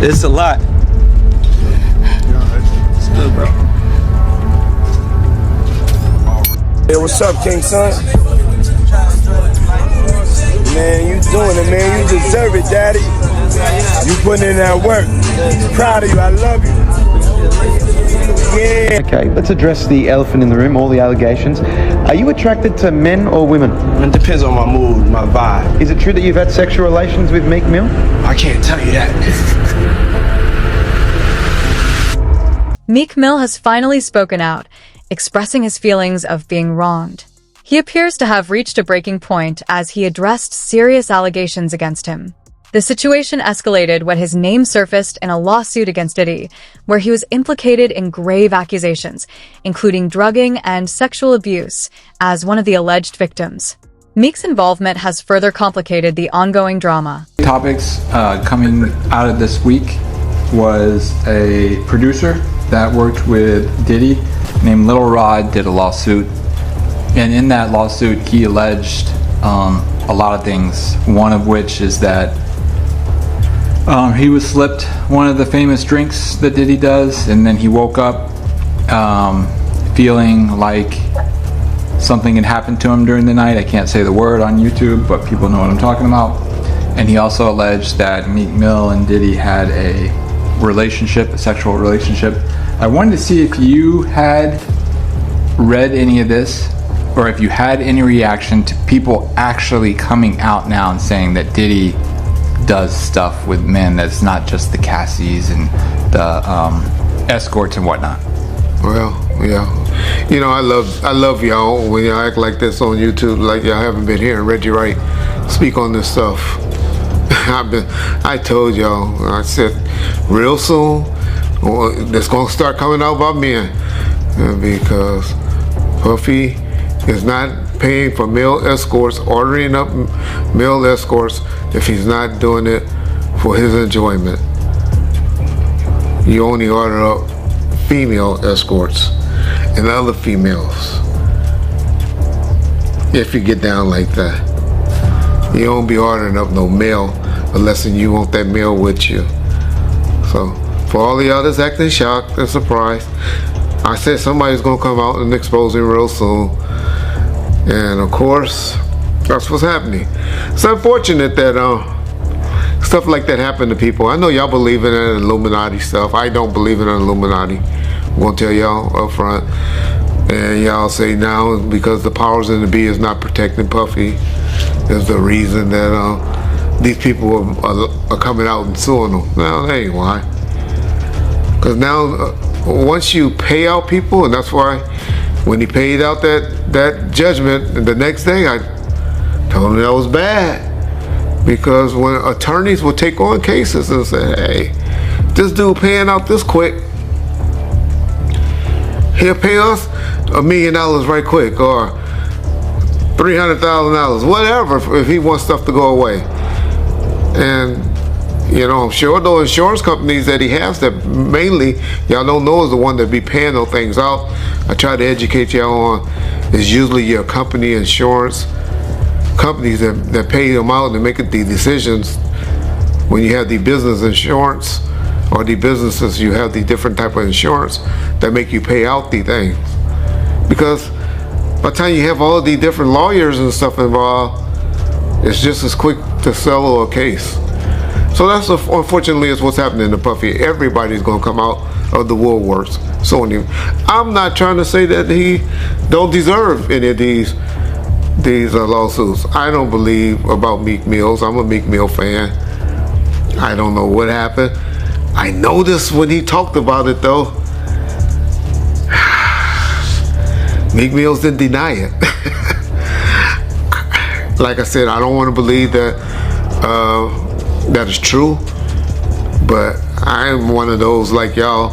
It's a lot. It's good, bro. Hey, what's up, King Son? Man, you doing it, man. You deserve it, Daddy. You putting in that work. Proud of you. I love you. Yeah. Okay, let's address the elephant in the room, all the allegations. Are you attracted to men or women? It depends on my mood, my vibe. Is it true that you've had sexual relations with Meek Mill? I can't tell you that. Meek Mill has finally spoken out, expressing his feelings of being wronged. He appears to have reached a breaking point as he addressed serious allegations against him. The situation escalated when his name surfaced in a lawsuit against Diddy, where he was implicated in grave accusations, including drugging and sexual abuse, as one of the alleged victims. Meek's involvement has further complicated the ongoing drama. Topics coming out of this week was a producer that worked with Diddy named Lil Rod did a lawsuit, and in that lawsuit he alleged a lot of things, one of which is that he was slipped one of the famous drinks that Diddy does, and then he woke up feeling like something had happened to him during the night. I can't say the word on YouTube, but people know what I'm talking about. And he also alleged that Meek Mill and Diddy had a relationship, a sexual relationship. I wanted to see if you had read any of this, or if you had any reaction to people actually coming out now and saying that Diddy does stuff with men that's not just the Cassies and the escorts and whatnot. Well, yeah, you know, I love y'all when y'all act like this on YouTube, like y'all haven't been hearing Reggie Wright speak on this stuff. I told y'all, I said real soon it's gonna start coming out about men, because Puffy is not paying for male escorts, ordering up male escorts if he's not doing it for his enjoyment. You only order up female escorts and other females if you get down like that. You don't be ordering up no male unless you want that male with you. So for all the others acting shocked and surprised, I said somebody's gonna come out and expose him real soon. And of course, that's what's happening. It's unfortunate that stuff like that happened to people. I know y'all believe in that Illuminati stuff. I don't believe in Illuminati. I'm gonna tell y'all up front. And y'all say now because the powers in the be is not protecting Puffy is the reason that these people are coming out and suing them. No, that ain't why. Because now once you pay out people, and that's why when he paid out that judgment, the next day I told him that was bad. Because when attorneys would take on cases and say, hey, this dude paying out this quick, he'll pay us $1 million right quick, or $300,000, whatever, if he wants stuff to go away. And you know, I'm sure those insurance companies that he has that mainly y'all don't know is the one that be paying those things out. I try to educate y'all on is usually your company insurance companies that pay them out and make the decisions when you have the business insurance or the businesses, you have the different type of insurance that make you pay out the things. Because by the time you have all the different lawyers and stuff involved, it's just as quick to settle a case. So that's unfortunately is what's happening to Puffy. Everybody's gonna come out of the woodworks. So I'm not trying to say that he don't deserve any of these lawsuits. I don't believe about Meek Mills. I'm a Meek Mill fan. I don't know what happened. I noticed when he talked about it though, Meek Mills didn't deny it. Like I said, I don't want to believe that that is true, but I'm one of those like y'all,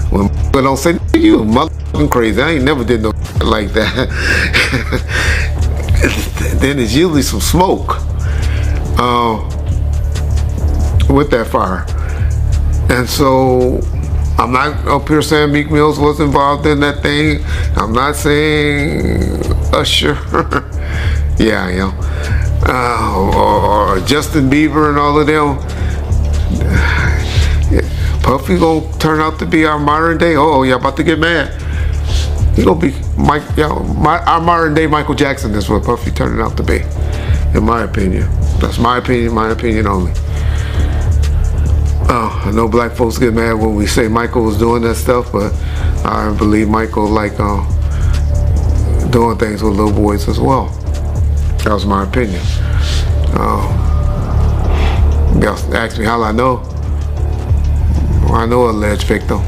when people don't say, you motherfucking crazy, I ain't never did no like that. Then there's usually some smoke with that fire. And so I'm not up here saying Meek Mills was involved in that thing. I'm not saying Usher. Yeah, I am. Or Justin Bieber and all of them. Puffy gonna turn out to be our modern day. Oh, y'all about to get mad. He gonna be our modern day Michael Jackson is what Puffy turning out to be, in my opinion. That's my opinion only. I know black folks get mad when we say Michael was doing that stuff, but I believe Michael like doing things with little boys as well. That was my opinion. Y'all ask me how I know. I know an alleged victim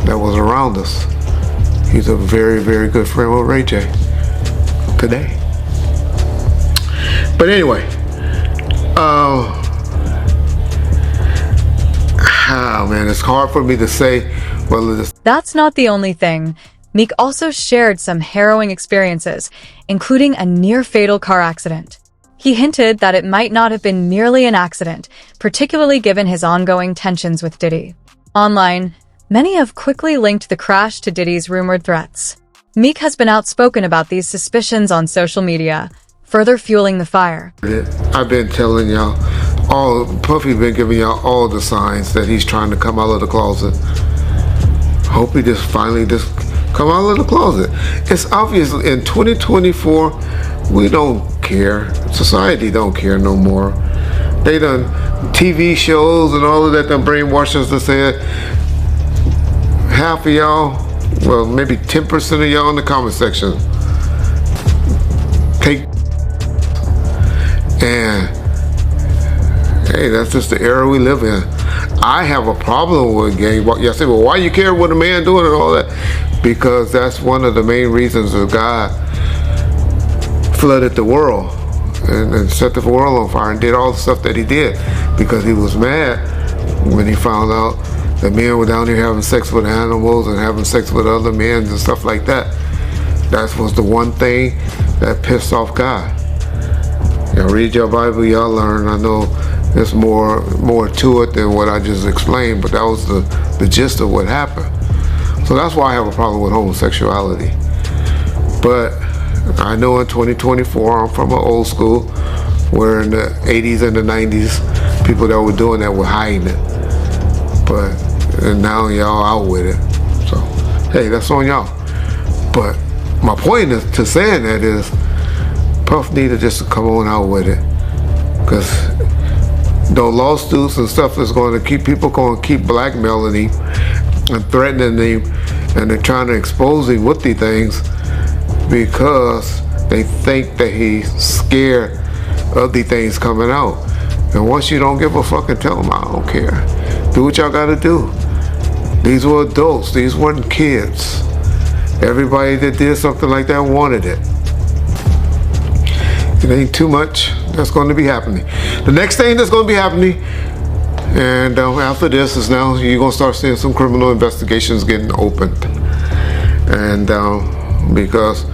that was around us. He's a very, very good friend with Ray J today. But anyway, man, it's hard for me to say whether this. That's not the only thing. Meek also shared some harrowing experiences, including a near-fatal car accident. He hinted that it might not have been merely an accident, particularly given his ongoing tensions with Diddy. Online, many have quickly linked the crash to Diddy's rumored threats. Meek has been outspoken about these suspicions on social media, further fueling the fire. I've been telling y'all, Puffy's been giving y'all all the signs that he's trying to come out of the closet. Hope he finally come out of the closet. It's obvious in 2024, we don't care. Society don't care no more. They done TV shows and all of that done brainwashed us to say it. Half of y'all, well, maybe 10% of y'all in the comment section take, and hey, that's just the era we live in. I have a problem with gang. Y'all say, well, why you care what a man doing and all that? Because that's one of the main reasons that God flooded the world and set the world on fire and did all the stuff that he did, because he was mad when he found out that men were down here having sex with animals and having sex with other men and stuff like that. That was the one thing that pissed off God. Y'all read your Bible, y'all learn. I know there's more to it than what I just explained, but that was the gist of what happened. So that's why I have a problem with homosexuality. But I know in 2024, I'm from an old school, where in the 80s and the 90s, people that were doing that were hiding it. And now y'all out with it. So, hey, that's on y'all. But my point to saying that is, Puff needed just to come on out with it. Because those lawsuits and stuff is going to keep blackmailing him and threatening him, and they're trying to expose him with these things because they think that he's scared of these things coming out. And once you don't give a fuck and tell them, I don't care. Do what y'all gotta do. These were adults, these weren't kids. Everybody that did something like that wanted it. It ain't too much that's going to be happening. The next thing that's going to be happening, and after this, is now you're going to start seeing some criminal investigations getting opened. And because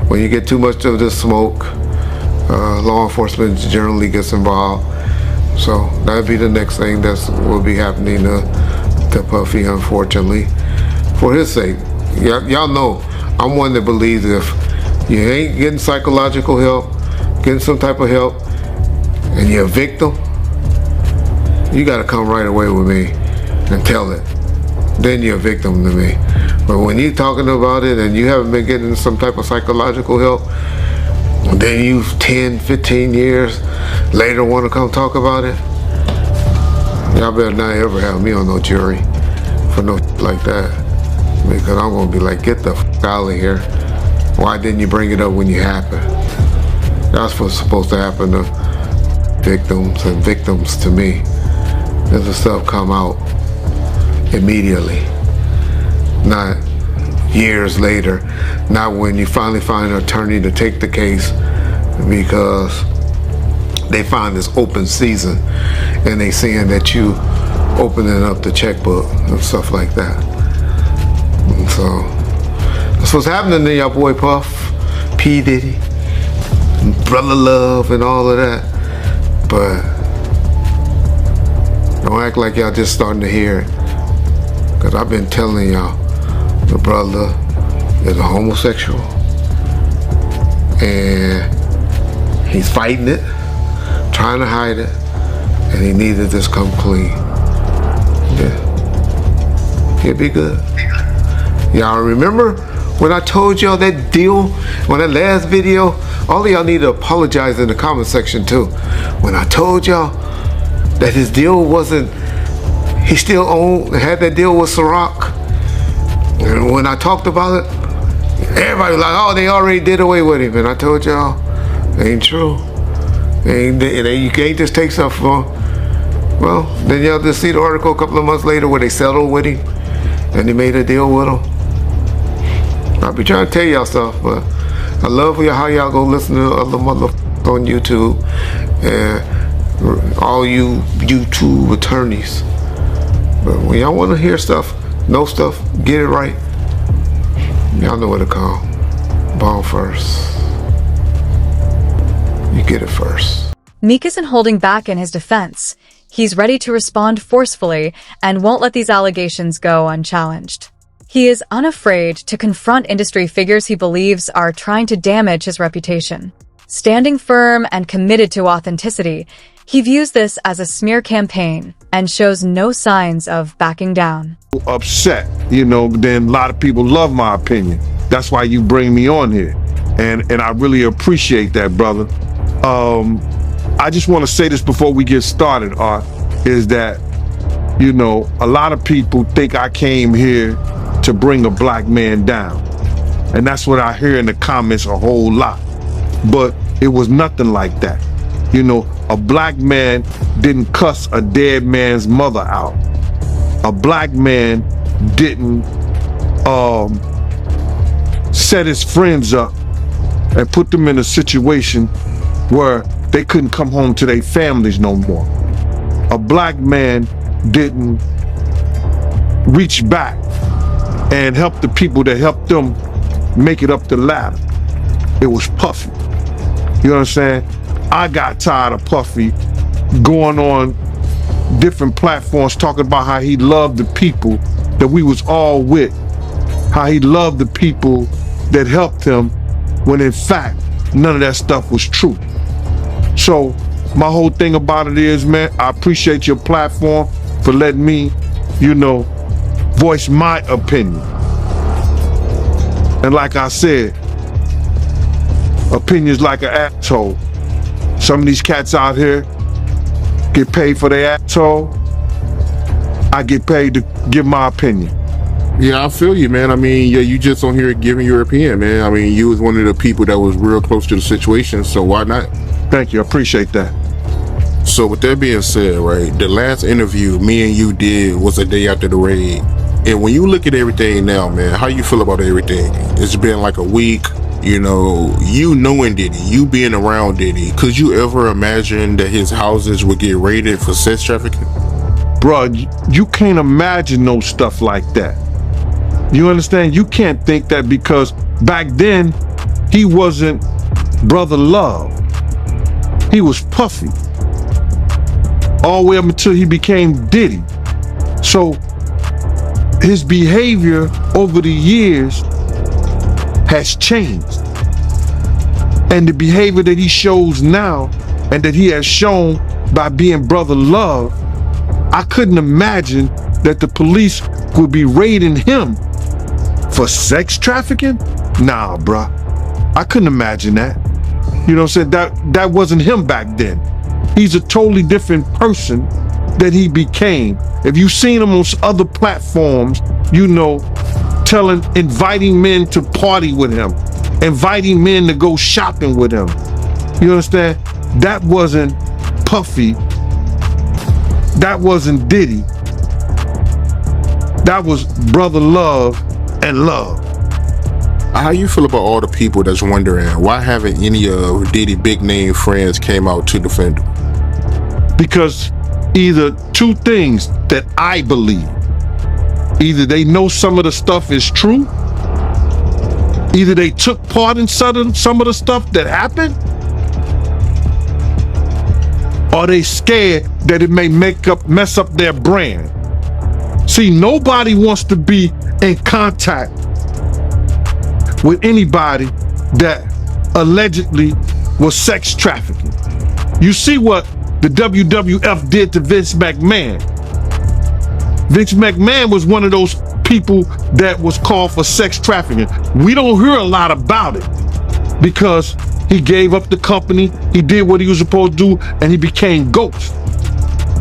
when you get too much of this smoke, law enforcement generally gets involved. So that'd be the next thing that will be happening to Puffy, unfortunately, for his sake. Y'all know I'm one that believes if you ain't getting psychological help, getting some type of help, and you're a victim, you got to come right away with me and tell it. Then you're a victim to me. But when you're talking about it and you haven't been getting some type of psychological help, then you 10, 15 years later want to come talk about it, y'all better not ever have me on no jury for no like that. Because I'm going to be like, get the f out of here. Why didn't you bring it up when you happened? That's what's supposed to happen to victims and victims to me. Let the stuff come out immediately. Not years later. Not when you finally find an attorney to take the case because they find this open season and they seeing that you opening up the checkbook and stuff like that. And so that's what's happening to y'all boy Puff, P. Diddy, Brother Love and all of that. But don't act like y'all just starting to hear it. Because I've been telling y'all, the brother is a homosexual. And he's fighting it, trying to hide it. And he needed to just come clean. Yeah. He'll be good. Y'all remember when I told y'all that deal on that last video? All of y'all need to apologize in the comment section too. When I told y'all that his deal wasn't, he still had that deal with Ciroc. And when I talked about it, everybody was like, oh, they already did away with him. And I told y'all, it ain't true. You can't just take stuff from. Well, then y'all just see the article a couple of months later where they settled with him and they made a deal with him. I'll be trying to tell y'all stuff, but I love how y'all go listen to other motherfuckers on YouTube and all you YouTube attorneys. But when y'all want to hear stuff, know stuff, get it right, y'all know what to call. Ball first. You get it first. Meek isn't holding back in his defense. He's ready to respond forcefully and won't let these allegations go unchallenged. He is unafraid to confront industry figures he believes are trying to damage his reputation. Standing firm and committed to authenticity, he views this as a smear campaign and shows no signs of backing down. Upset, then a lot of people love my opinion. That's why you bring me on here. And I really appreciate that, brother. I just want to say this before we get started, Art, is that, a lot of people think I came here to bring a black man down. And that's what I hear in the comments a whole lot. But it was nothing like that. A black man didn't cuss a dead man's mother out. A black man didn't set his friends up and put them in a situation where they couldn't come home to their families no more. A black man didn't reach back and help the people that helped them make it up the ladder. It was Puffy. You know what I'm saying? I got tired of Puffy going on different platforms talking about how he loved the people that we was all with, how he loved the people that helped him, when in fact, none of that stuff was true. So my whole thing about it is, man, I appreciate your platform for letting me, voice my opinion. And like I said, opinions like an asshole. Some of these cats out here get paid for their asshole. I get paid to give my opinion. Yeah, I feel you, man. I mean, yeah, you just on here giving your opinion, man. I mean, you was one of the people that was real close to the situation, so why not? Thank you, I appreciate that. So with that being said, right, the last interview me and you did was a day after the raid. And when you look at everything now, man, how you feel about everything? It's been like a week, you knowing Diddy, you being around Diddy, could you ever imagine that his houses would get raided for sex trafficking? Bruh, you can't imagine no stuff like that. You understand? You can't think that, because back then, he wasn't Brother Love. He was Puffy. All the way up until he became Diddy. So his behavior over the years has changed. And the behavior that he shows now, and that he has shown by being Brother Love, I couldn't imagine that the police would be raiding him for sex trafficking? Nah, bruh. I couldn't imagine that. You know what I'm saying? That wasn't him back then. He's a totally different person that he became. If you've seen him on other platforms, inviting men to party with him, inviting men to go shopping with him. You understand? That wasn't Puffy. That wasn't Diddy. That was Brother Love and Love. How you feel about all the people that's wondering why haven't any of Diddy big name friends came out to defend him? Because either two things that I believe. Either they know some of the stuff is true, either they took part in some of the stuff that happened, or they scared that it may mess up their brand. See, nobody wants to be in contact with anybody that allegedly was sex trafficking. You see what the WWF did to Vince McMahon. Vince McMahon was one of those people that was called for sex trafficking. We don't hear a lot about it because he gave up the company, he did what he was supposed to do, and he became Ghost.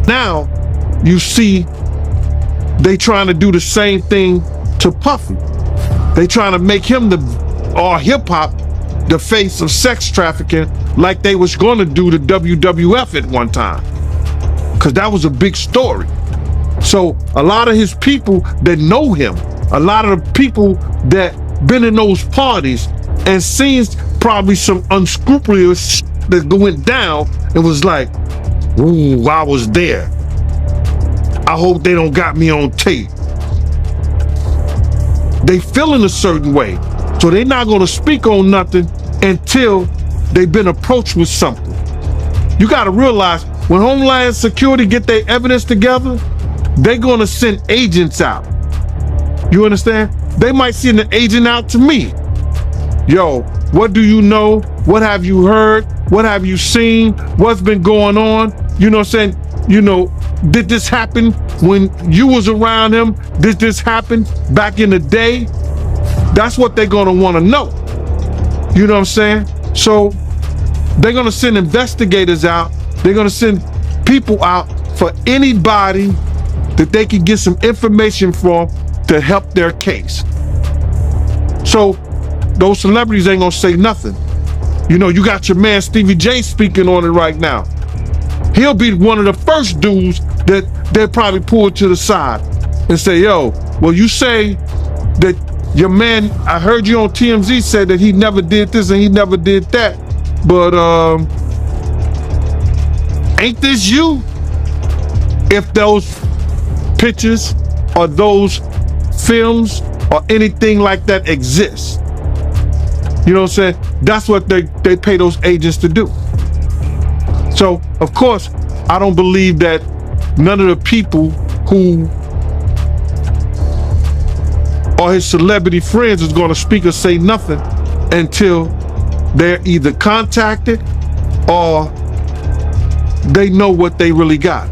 Now, you see, they trying to do the same thing to Puffy. They trying to make him or hip-hop the face of sex trafficking like they was going to do the WWF at one time. Because that was a big story. So a lot of his people that know him, a lot of the people that been in those parties and seen probably some unscrupulous that went down and was like, ooh, I was there. I hope they don't got me on tape. They feeling a certain way. So they're not gonna speak on nothing until they've been approached with something. You gotta realize when Homeland Security get their evidence together, they're gonna send agents out. You understand? They might send an agent out to me. Yo, what do you know? What have you heard? What have you seen? What's been going on? You know what I'm saying? You know, did this happen when you was around him? Did this happen back in the day? That's what they're gonna wanna know. You know what I'm saying? So they're gonna send investigators out. They're gonna send people out for anybody that they can get some information from to help their case. So those celebrities ain't gonna say nothing. You know, you got your man Stevie J speaking on it right now. He'll be one of the first dudes that they'll probably pull to the side and say, yo, well, you say that your man, I heard you on TMZ said that he never did this and he never did that, but ain't this you? If those pictures or those films or anything like that exists, you know what I'm saying? That's what they pay those agents to do. So, of course, I don't believe that none of the people who are his celebrity friends is going to speak or say nothing until they're either contacted or they know what they really got.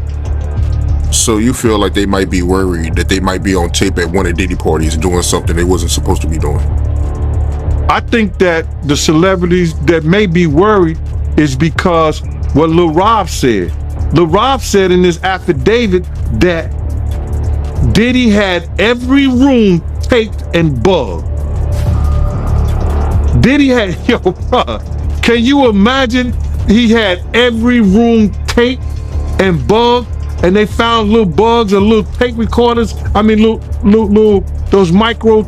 So you feel like they might be worried that they might be on tape at one of Diddy parties doing something they wasn't supposed to be doing? I think that the celebrities that may be worried is because what Lil Rob said. Lil Rob said in his affidavit that Diddy had every room taped and bugged. Diddy had, yo, bro, can you imagine he had every room taped and bugged and they found little bugs or little tape recorders, I mean little those micro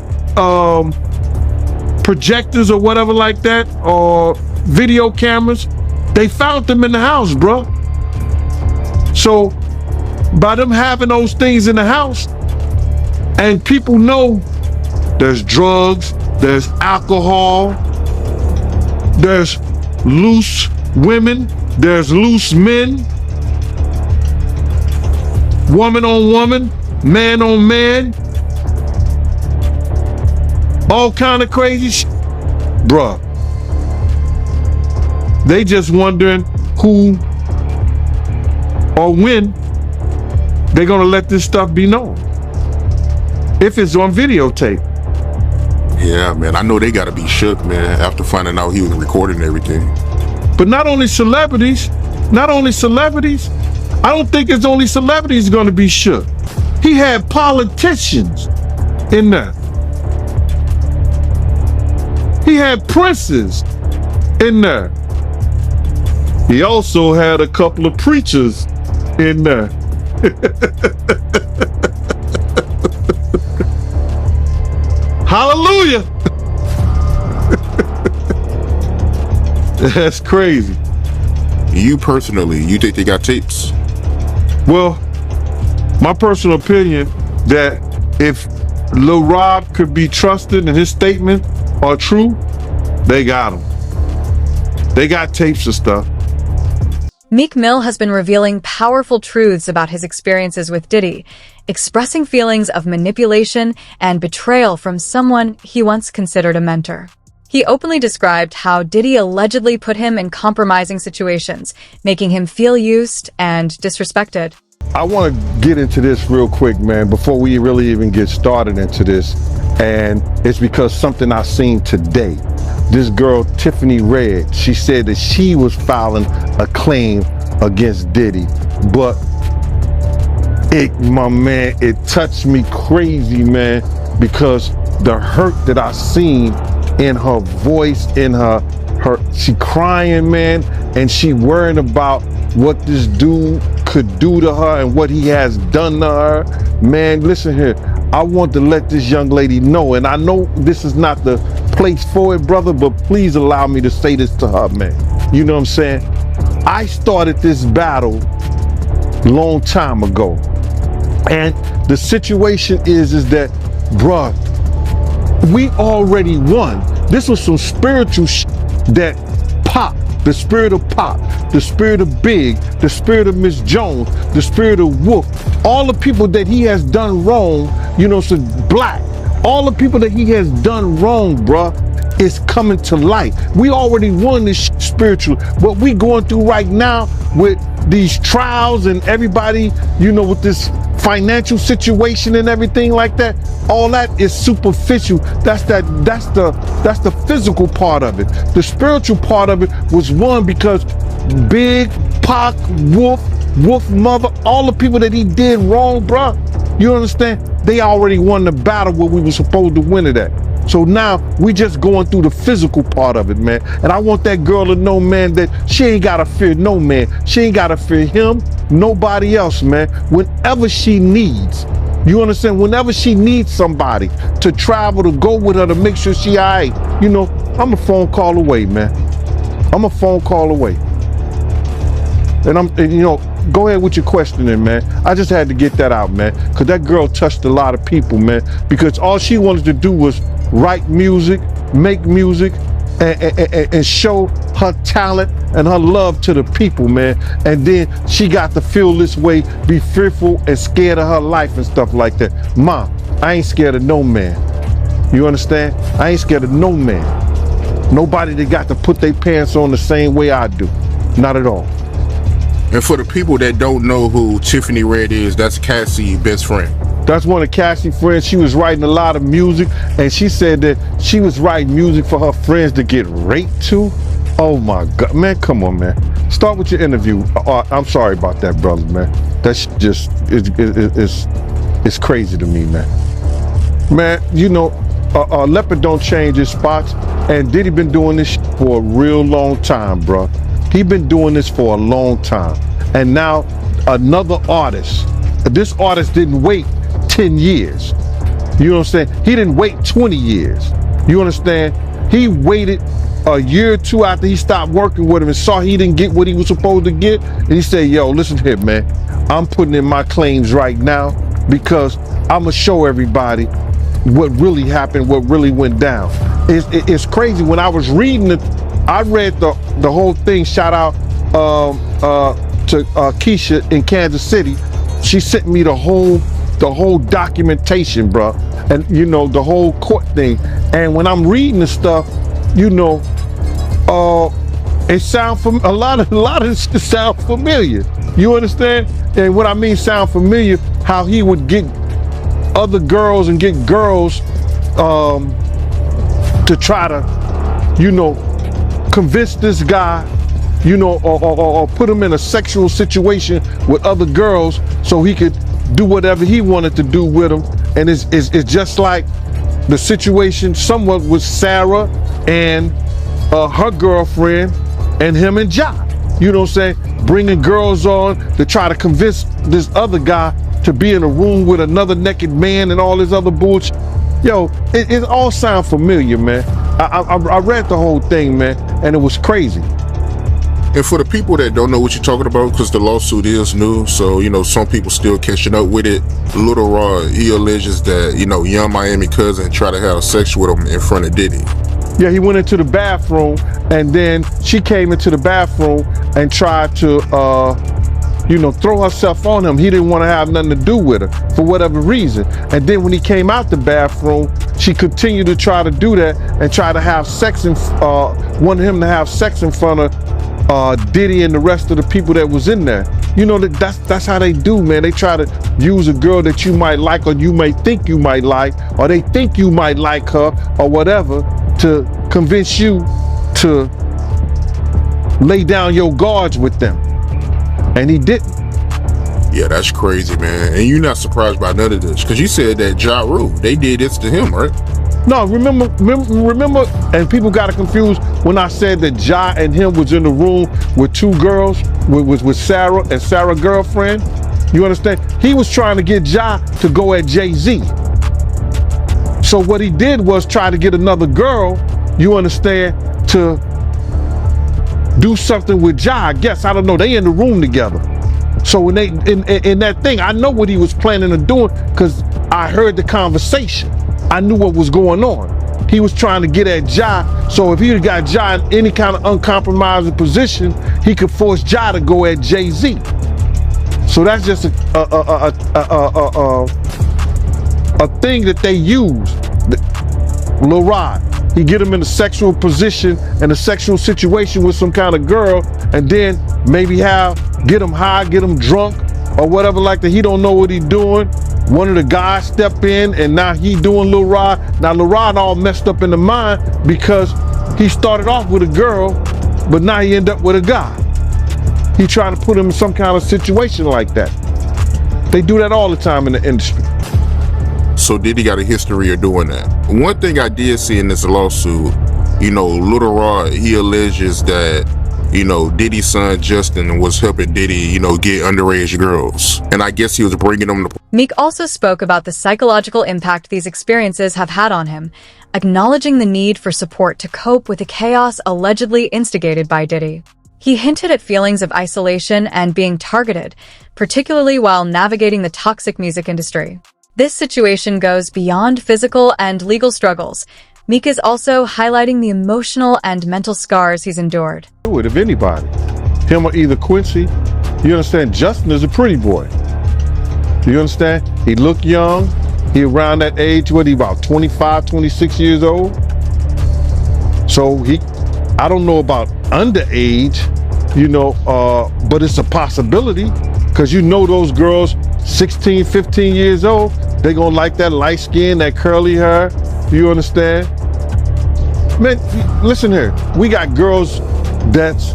projectors or whatever like that, or video cameras. They found them in the house, bro. So by them having those things in the house, and people know there's drugs, there's alcohol, there's loose women, there's loose men, woman on woman, man on man, all kind of crazy shit, bruh. They just wondering who or when they're gonna let this stuff be known. If it's on videotape. Yeah, man, I know they gotta be shook, man, after finding out he was recording everything. But not only celebrities, I don't think it's only celebrities gonna be shook. He had politicians in there. He had princes in there. He also had a couple of preachers in there. Hallelujah. That's crazy. You personally, you think they got tapes? Well, my personal opinion that if Lil Rob could be trusted and his statement are true, they got him. They got tapes of stuff. Meek Mill has been revealing powerful truths about his experiences with Diddy, expressing feelings of manipulation and betrayal from someone he once considered a mentor. He openly described how Diddy allegedly put him in compromising situations, making him feel used and disrespected. I want to get into this real quick, man, before we really even get started into this. And it's because something I seen today. This girl, Tiffany Red, she said that she was filing a claim against Diddy. But it touched me crazy, man, because the hurt that I seen in her voice, in her she crying, man, and she worrying about what this dude could do to her and what he has done to her. Man, listen here, I want to let this young lady know, and I know this is not the place for it, brother, but please allow me to say this to her, man. You know what I'm saying? I started this battle long time ago, and the situation is that, bruh, we already won. This was some spiritual that Pop, the spirit of Pop, the spirit of Big, the spirit of Miss Jones, the spirit of Wolf, all the people that he has done wrong, you know, so Black, all the people that he has done wrong, bruh, is coming to light. We already won this spiritual. What we going through right now with these trials and everybody, you know, with this financial situation and everything like that, all that is superficial. That's the physical part of it. The spiritual part of it was won because Big, Pac, Wolf Mother, all the people that he did wrong, bruh, you understand? They already won the battle where we were supposed to win it at. So now we just going through the physical part of it, man. And I want that girl to know, man, that she ain't gotta fear no man. She ain't gotta fear him, nobody else, man. Whenever she needs, you understand? Whenever she needs somebody to travel, to go with her, to make sure she all right, you know, I'm a phone call away, man. I'm a phone call away. And you know, go ahead with your questioning, man. I just had to get that out, man, because that girl touched a lot of people, man, because all she wanted to do was write music, make music, and show her talent and her love to the people, man. And then she got to feel this way, be fearful and scared of her life and stuff like that. Ma, I ain't scared of no man. You understand? I ain't scared of no man. Nobody that got to put their pants on the same way I do. Not at all. And for the people that don't know who Tiffany Red is, that's Cassie's best friend. That's one of Cassie's friends. She was writing a lot of music, and she said that she was writing music for her friends to get raped to. Oh my God, man, come on, man. Start with your interview. I'm sorry about that, brother, man. That's just, it's crazy to me, man. Man, you know, leopard don't change his spots, and Diddy been doing this for a real long time, bro. He been doing this for a long time. And now another artist, this artist didn't wait 10 years. You know what I'm saying? He didn't wait 20 years. You understand? He waited a year or two after he stopped working with him and saw he didn't get what he was supposed to get. And he said, yo, listen here, man. I'm putting in my claims right now because I'm going to show everybody what really happened, what really went down. It's crazy. When I was reading it, I read the whole thing. Shout out to Keisha in Kansas City. She sent me the whole documentation, bro, and you know, the whole court thing. And when I'm reading the stuff, you know, it sound a lot of it sound familiar. You understand? And what I mean sound familiar, how he would get other girls and get girls to try to, you know, convince this guy, you know, or put him in a sexual situation with other girls so he could do whatever he wanted to do with them. And it's just like the situation somewhat with Sarah and her girlfriend and him and Ja. You know what I'm saying? Bringing girls on to try to convince this other guy to be in a room with another naked man and all this other bullshit. Yo, it all sound familiar, man. I read the whole thing, man, and it was crazy. And for the people that don't know what you're talking about, because the lawsuit is new, so, you know, some people still catching up with it. Little Rod, he alleges that, you know, Young Miami cousin tried to have sex with him in front of Diddy. Yeah, he went into the bathroom, and then she came into the bathroom and tried to throw herself on him. He didn't want to have nothing to do with her for whatever reason. And then when he came out the bathroom, she continued to try to do that and try to have sex wanted him to have sex in front of Diddy and the rest of the people that was in there. That's how they do, man. They try to use a girl that you might like, or you may think you might like, or they think you might like her or whatever, to convince you to lay down your guards with them. And he didn't. Yeah, that's crazy, man. And you're not surprised by none of this, because you said that Ja Rule, they did this to him, right? No, remember, and people got it confused when I said that Ja and him was in the room with two girls, with Sarah and Sarah's girlfriend. You understand? He was trying to get Ja to go at Jay-Z. So what he did was try to get another girl, you understand, to do something with Ja. I guess, I don't know, they in the room together. So when they in that thing, I know what he was planning on doing, because I heard the conversation. I knew what was going on. He was trying to get at Ja, so if he had got Ja in any kind of uncompromising position, he could force Ja to go at Jay-Z. So that's just a thing that they use. Lil Rod, he get him in a sexual position and a sexual situation with some kind of girl, and then maybe get him high, get him drunk, or whatever like that. He don't know what he's doing. One of the guys step in, and now he doing Lil Rod. Now Lil Rod all messed up in the mind because he started off with a girl, but now he end up with a guy. He trying to put him in some kind of situation like that. They do that all the time in the industry. So Diddy got a history of doing that. One thing I did see in this lawsuit, Lil Rod, he alleges that, Diddy's son Justin was helping Diddy, get underage girls. And I guess he was bringing them to... Meek also spoke about the psychological impact these experiences have had on him, acknowledging the need for support to cope with the chaos allegedly instigated by Diddy. He hinted at feelings of isolation and being targeted, particularly while navigating the toxic music industry. This situation goes beyond physical and legal struggles. Meek is also highlighting the emotional and mental scars he's endured. If anybody, him or either Quincy, you understand, Justin is a pretty boy. You understand? He look young. He around that age, he about 25, 26 years old. So I don't know about underage, but it's a possibility, because those girls 16, 15 years old, they gonna like that light skin, that curly hair. You understand? Man, listen here. We got girls that's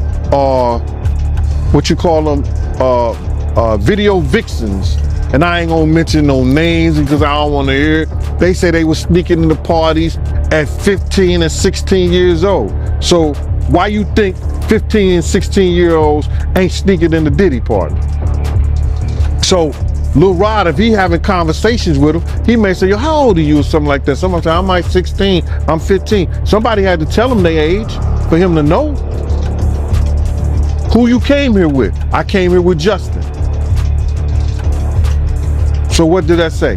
what you call them, video vixens. And I ain't gonna mention no names because I don't want to hear it. They say they were sneaking into parties at 15 and 16 years old. So why you think 15 and 16-year-olds ain't sneaking in the Diddy party? So Lil Rod, if he having conversations with him, he may say, yo, how old are you, or something like that. Somebody say, I'm like 16, I'm 15. Somebody had to tell him their age for him to know. Who you came here with? I came here with Justin. So what did that say?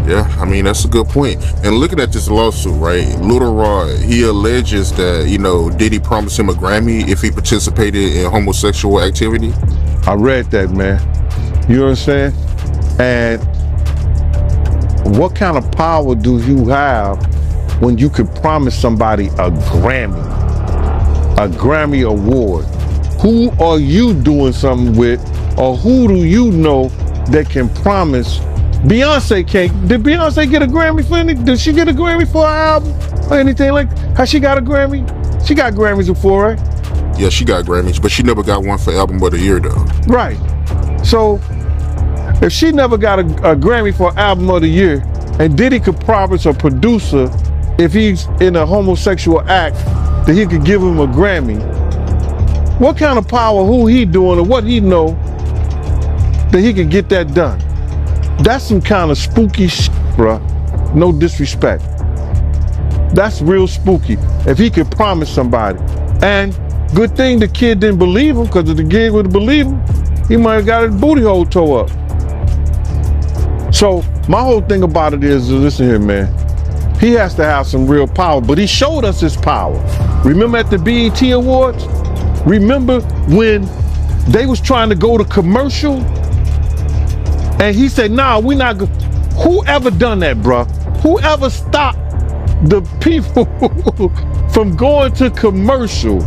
Yeah, I mean, that's a good point. And looking at this lawsuit, right, Lil Rod, he alleges that, Diddy promised him a Grammy if he participated in homosexual activity. I read that, man. You understand? And what kind of power do you have when you can promise somebody a Grammy award? Who are you doing something with, or who do you know that can promise? Beyonce can't. Did Beyonce get a Grammy for anything? Did she get a Grammy for an album or anything like that? Has she got a Grammy? She got Grammys before, right? Yeah, she got Grammys, but she never got one for Album of the Year, though. Right. So if she never got a Grammy for Album of the Year, and Diddy could promise a producer, if he's in a homosexual act, that he could give him a Grammy, what kind of power, who he doing, or what he know that he could get that done? That's some kind of spooky shit, bruh. No disrespect. That's real spooky. If he could promise somebody. And good thing the kid didn't believe him, because if the kid would have believed him, he might have got his booty hole tore up. So my whole thing about it is, listen here, man. He has to have some real power, but he showed us his power. Remember at the BET Awards? Remember when they was trying to go to commercial, and he said, nah, we not go. Whoever done that, bruh? Whoever stopped the people from going to commercial?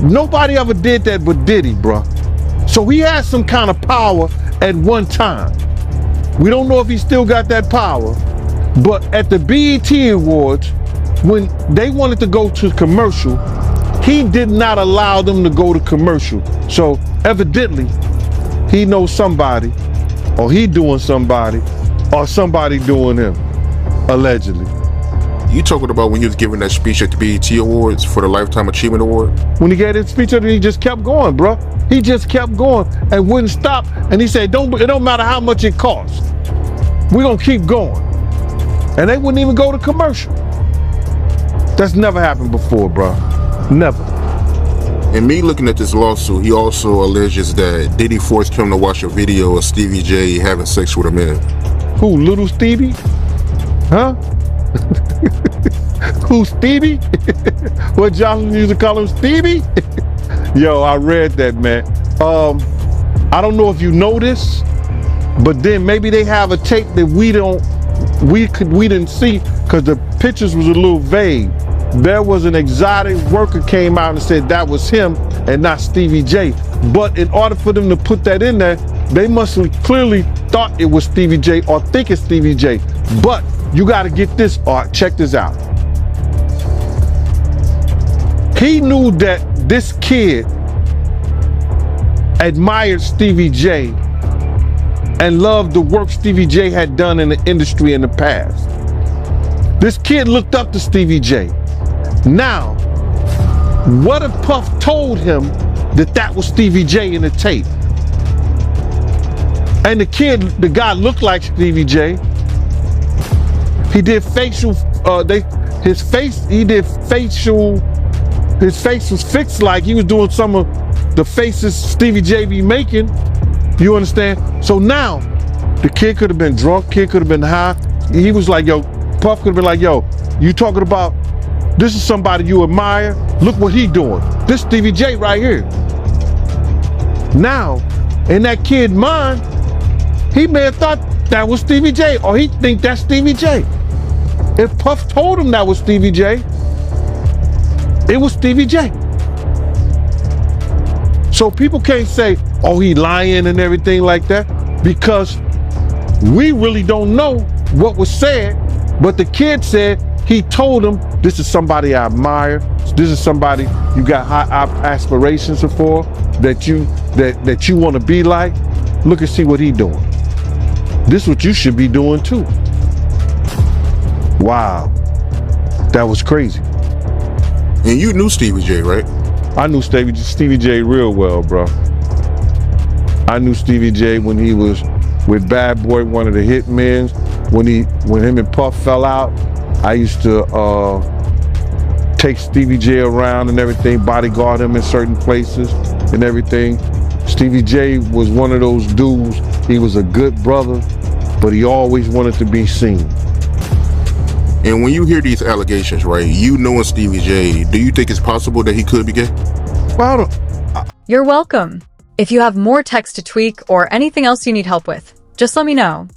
Nobody ever did that but Diddy, bruh. So he had some kind of power at one time. We don't know if he still got that power, but at the BET Awards, when they wanted to go to commercial, he did not allow them to go to commercial. So evidently, he knows somebody, or he doing somebody, or somebody doing him, allegedly. You talking about when he was giving that speech at the BET Awards for the Lifetime Achievement Award? When he gave his speech, he just kept going, bro. He just kept going and wouldn't stop. And he said, it don't matter how much it costs. We're gonna keep going. And they wouldn't even go to commercial. That's never happened before, bro. Never. And me looking at this lawsuit, he also alleges that Diddy forced him to watch a video of Stevie J having sex with a man. Who, Little Stevie? Huh? Who, Stevie? What Johnson used to call him, Stevie? Yo, I read that, man. I don't know if you know this, but then maybe they have a tape that we didn't see because the pictures was a little vague. There was an exotic worker came out and said that was him and not Stevie J. But in order for them to put that in there, they must have clearly thought it was Stevie J or think it's Stevie J. But you got to get this, Art. Check this out. He knew that this kid admired Stevie J and loved the work Stevie J had done in the industry in the past. This kid looked up to Stevie J. Now, what if Puff told him that that was Stevie J in the tape? And the guy looked like Stevie J. He did facial, his face was fixed like he was doing some of the faces Stevie J be making. You understand? So now, the kid could have been drunk, kid could have been high. He was like, yo, Puff could have been like, yo, you talking about, this is somebody you admire? Look what he doing. This Stevie J right here. Now, in that kid's mind, he may have thought that was Stevie J, or he think that's Stevie J. If Puff told him that was Stevie J, it was Stevie J. So people can't say, oh, he lying and everything like that, because we really don't know what was said, but the kid said he told him, this is somebody I admire, this is somebody you got high aspirations for, that you want to be like. Look and see what he doing. This is what you should be doing too. Wow, that was crazy. And you knew Stevie J, right? I knew Stevie J real well, bro. I knew Stevie J when he was with Bad Boy, one of the hitmen. When him and Puff fell out, I used to take Stevie J around and everything, bodyguard him in certain places and everything. Stevie J was one of those dudes. He was a good brother, but he always wanted to be seen. And when you hear these allegations, right, you knowing Stevie J, do you think it's possible that he could be gay? Well, You're welcome. If you have more text to tweak or anything else you need help with, just let me know.